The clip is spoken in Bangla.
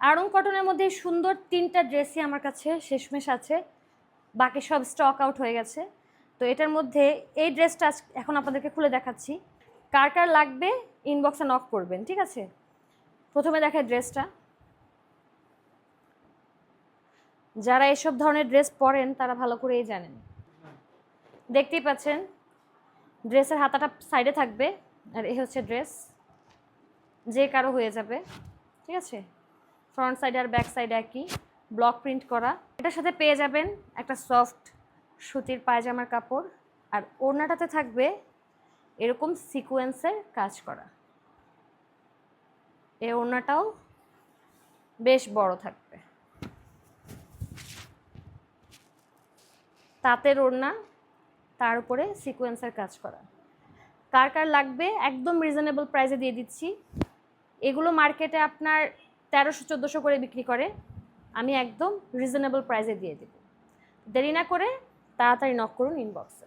আড়ং কটনের মধ্যে সুন্দর 3টা ড্রেসই আমার কাছে শেষমেশ আছে, বাকি সব স্টক আউট হয়ে গেছে। তো এটার মধ্যে এই ড্রেসটা এখন আপনাদেরকে খুলে দেখাচ্ছি। কার কার লাগবে ইনবক্সে নক করবেন, ঠিক আছে? প্রথমে দেখায় ড্রেসটা। যারা এসব ধরনের ড্রেস পরেন তারা ভালো করেই জানেন। দেখতেই পাচ্ছেন ড্রেসের হাতাটা সাইডে থাকবে, আর এই হচ্ছে ড্রেস, যে কারো হয়ে যাবে, ঠিক আছে? ফ্রন্ট সাইড আর ব্যাক সাইড একই, ব্লক প্রিন্ট করা। এটার সাথে পেয়ে যাবেন একটা সফট সুতির পায়জামার কাপড়, আর ওড়নাটাতে থাকবে এরকম সিকোয়েন্সের কাজ করা। এই ওড়নাটাও বেশ বড় থাকবে, তাঁতের ওড়না, তার উপরে সিকোয়েন্সের কাজ করা। কার কার লাগবে একদম রিজনেবল প্রাইসে দিয়ে দিচ্ছি। এগুলো মার্কেটে আপনার 1300-1400 করে বিক্রি করে, আমি একদম রিজনেবল প্রাইসে দিয়ে দেব। দেরি না করে তাড়াতাড়ি নক করুন ইনবক্সে।